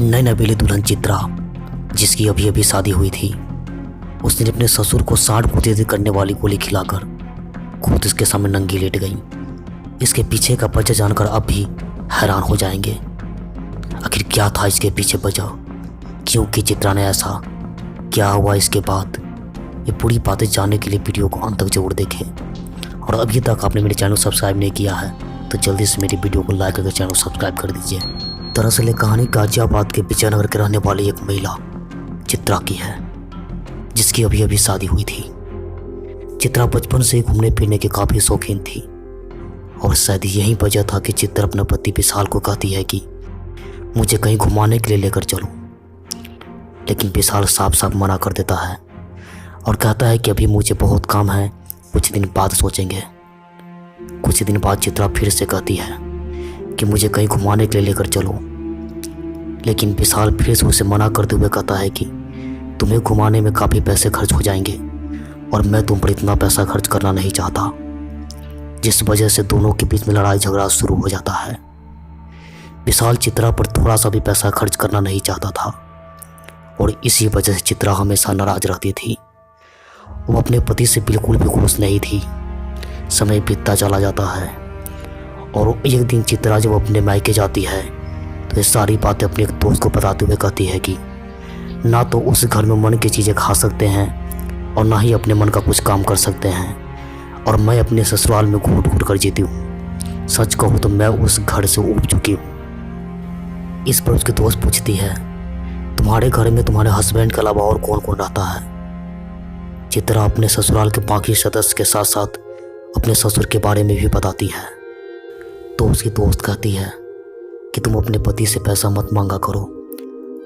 नई नवेली दुल्हन चित्रा, जिसकी अभी अभी शादी हुई थी, उस दिन अपने ससुर को 60 फुर्ती करने वाली गोली खिलाकर खुद इसके सामने नंगी लेट गई। इसके पीछे का वजह जानकर अब भी हैरान हो जाएंगे। आखिर क्या था इसके पीछे वजह, क्यों की चित्रा ने ऐसा, क्या हुआ इसके बाद, ये पूरी बातें जानने के लिए वीडियो को अंत तक जरूर देखें। और अभी तक आपने मेरे चैनल सब्सक्राइब नहीं किया है तो जल्दी से मेरी वीडियो को लाइक करके चैनल सब्सक्राइब कर दीजिए। दरअसल ये कहानी गाजियाबाद के विजयनगर के रहने वाली एक महिला चित्रा की है, जिसकी अभी अभी शादी हुई थी। चित्रा बचपन से ही घूमने फिरने के काफ़ी शौकीन थी और शायद यही वजह था कि चित्रा अपने पति विशाल को कहती है कि मुझे कहीं घुमाने के लिए लेकर चलो, लेकिन विशाल साफ साफ मना कर देता है और कहता है कि अभी मुझे बहुत काम है, कुछ दिन बाद सोचेंगे। कुछ दिन बाद चित्रा फिर से कहती है कि मुझे कहीं घुमाने के लिए लेकर चलो, लेकिन विशाल फिर से उसे मना करते हुए कहता है कि तुम्हें घुमाने में काफ़ी पैसे खर्च हो जाएंगे और मैं तुम पर इतना पैसा खर्च करना नहीं चाहता, जिस वजह से दोनों के बीच में लड़ाई झगड़ा शुरू हो जाता है। विशाल चित्रा पर थोड़ा सा भी पैसा खर्च करना नहीं चाहता था और इसी वजह से चित्रा हमेशा नाराज रहती थी। वो अपने पति से बिल्कुल भी खुश नहीं थी। समय बीतता चला जाता है और एक दिन चित्रा जब अपने मायके जाती है तो ये सारी बातें अपने एक दोस्त को बताते हुए कहती है कि ना तो उस घर में मन की चीज़ें खा सकते हैं और ना ही अपने मन का कुछ काम कर सकते हैं, और मैं अपने ससुराल में घूट घूट कर जीती हूँ। सच कहूँ तो मैं उस घर से उब चुकी हूँ। इस पर उसकी दोस्त पूछती है, तुम्हारे घर में तुम्हारे हस्बैंड के अलावा और कौन कौन रहता है? चित्रा अपने ससुराल के बाकी सदस्य के साथ साथ अपने ससुर के बारे में भी बताती है। तो उसकी दोस्त कहती है कि तुम अपने पति से पैसा मत मांगा करो,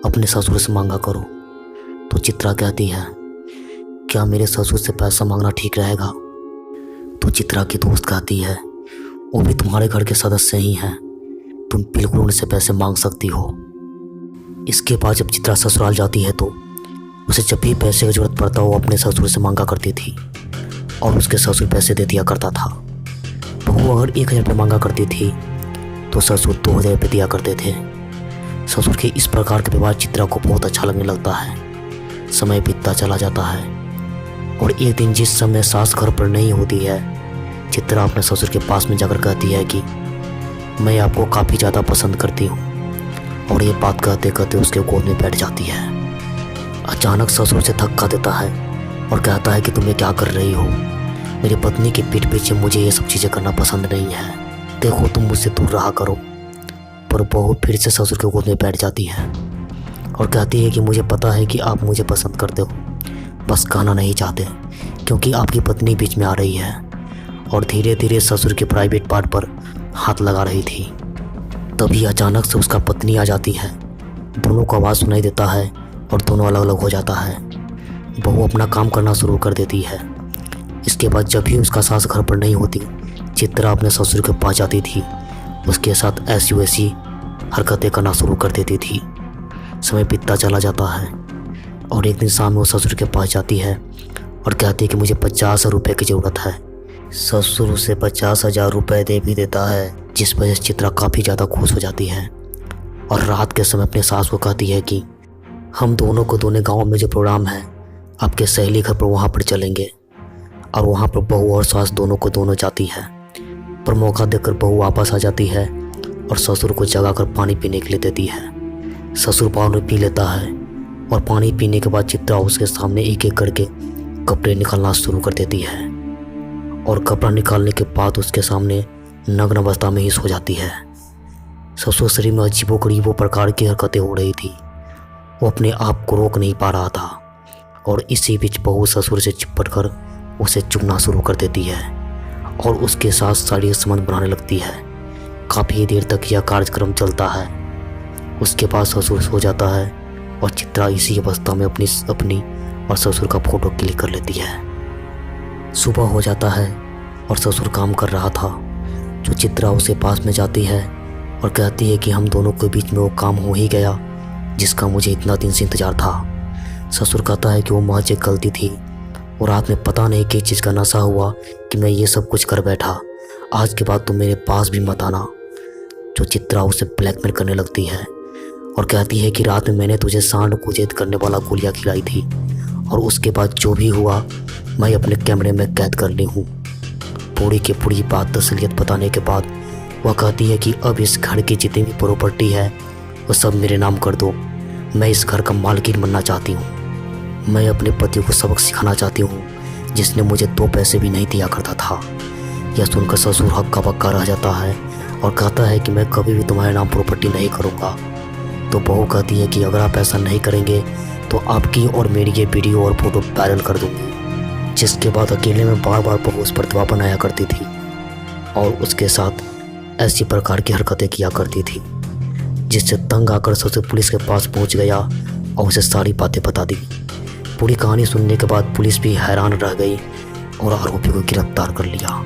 अपने ससुर से मांगा करो। तो चित्रा कहती है, क्या मेरे ससुर से पैसा मांगना ठीक रहेगा? तो चित्रा की दोस्त कहती है, वो भी तुम्हारे घर के सदस्य ही हैं, तुम बिल्कुल उनसे पैसे मांग सकती हो। इसके बाद जब चित्रा ससुराल जाती है तो उसे जब भी पैसे की जरूरत पड़ता वो अपने ससुर से मांगा करती थी और उसके ससुर पैसे दे दिया करता था। बहू अगर 1000 रुपये मांगा करती थी तो ससुर 2000 रुपये दिया करते थे। ससुर के इस प्रकार के व्यवहार चित्रा को बहुत अच्छा लगने लगता है। समय बीतता चला जाता है और एक दिन जिस समय सास घर पर नहीं होती है, चित्रा अपने ससुर के पास में जाकर कहती है कि मैं आपको काफ़ी ज़्यादा पसंद करती हूँ, और ये बात कहते कहते उसके गोद में बैठ जाती है। अचानक ससुर से धक्का देता है और कहता है कि तुम ये क्या कर रही हो? मेरी पत्नी की पीठ पीछे मुझे ये सब चीज़ें करना पसंद नहीं है, देखो तुम मुझसे दूर रहा करो। पर बहू फिर से ससुर के गोद में बैठ जाती है और कहती है कि मुझे पता है कि आप मुझे पसंद करते हो, बस कहना नहीं चाहते क्योंकि आपकी पत्नी बीच में आ रही है। और धीरे धीरे ससुर के प्राइवेट पार्ट पर हाथ लगा रही थी। तभी अचानक से उसका पत्नी आ जाती है। दोनों को आवाज़ सुनाई देता है और दोनों अलग अलग हो जाता है। बहू अपना काम करना शुरू कर देती है। इसके बाद जब भी उसका सास घर पर नहीं होती, चित्रा अपने ससुर के पास जाती थी, उसके साथ ऐसी वैसी हरकतें करना शुरू कर देती थी। समय बीतता चला जाता है और एक दिन शाम में वो ससुर के पास जाती है और कहती है कि मुझे 50 रुपये की ज़रूरत है। ससुर उसे 50,000 रुपये दे भी देता है, जिस वजह से चित्रा काफ़ी ज़्यादा खुश हो जाती है और रात के समय अपने सास को कहती है कि हम दोनों को दोनों गांव में जो प्रोग्राम है आपके सहेली घर पर वहाँ पर चलेंगे। और वहाँ पर बहू और सास दोनों को दोनों जाती है, पर मौका देकर बहू वापस आ जाती है और ससुर को जगाकर पानी पीने के लिए देती है। ससुर पानी पी लेता है और पानी पीने के बाद चित्रा उसके सामने एक एक करके कपड़े निकालना शुरू कर देती है और कपड़ा निकालने के बाद उसके सामने नग्न अवस्था में ही सो जाती है। ससुर शरीर में अजीबो प्रकार की हरकतें हो रही थी, वो अपने आप को रोक नहीं पा रहा था और इसी बीच बहू ससुर से चिपट कर उसे चुगना शुरू कर देती है और उसके साथ शारीरिक संबंध बनाने लगती है। काफ़ी देर तक यह कार्यक्रम चलता है। उसके बाद ससुर सो जाता है और चित्रा इसी अवस्था में अपनी और ससुर का फोटो क्लिक कर लेती है। सुबह हो जाता है और ससुर काम कर रहा था, जो चित्रा उसे पास में जाती है और कहती है कि हम दोनों के बीच में वो काम हो ही गया जिसका मुझे इतना दिन से इंतज़ार था। ससुर कहता है कि वो महज एक गलती थी और रात में पता नहीं किस चीज़ का नशा हुआ कि मैं ये सब कुछ कर बैठा, आज के बाद तुम मेरे पास भी मत आना। जो चित्रा उसे ब्लैकमेल करने लगती है और कहती है कि रात में मैंने तुझे सांड कुचेत करने वाला गोलियां खिलाई थी और उसके बाद जो भी हुआ मैं अपने कैमरे में कैद कर ली हूँ। पूरी की पूरी बात तसलियत बताने के बाद वह कहती है कि अब इस घर की जितनी भी प्रॉपर्टी है वो सब मेरे नाम कर दो। मैं इस घर का मालकिन बनना चाहती हूँ। मैं अपने पति को सबक सिखाना चाहती हूँ जिसने मुझे 2 पैसे भी नहीं दिया करता था। यह सुनकर ससुर हक्का बक्का रह जाता है और कहता है कि मैं कभी भी तुम्हारे नाम प्रॉपर्टी नहीं करूँगा। तो बहू कहती है कि अगर आप ऐसा नहीं करेंगे तो आपकी और मेरी ये वीडियो और फोटो वायरल कर दूँगी। जिसके बाद अकेले में बार बार बहू उस पर दबाव बनाया करती थी और उसके साथ ऐसी प्रकार की हरकतें किया करती थी, जिससे तंग आकर ससुर पुलिस के पास पहुंच गया और उसे सारी बातें बता दी। पूरी कहानी सुनने के बाद पुलिस भी हैरान रह गई और आरोपी को गिरफ्तार कर लिया।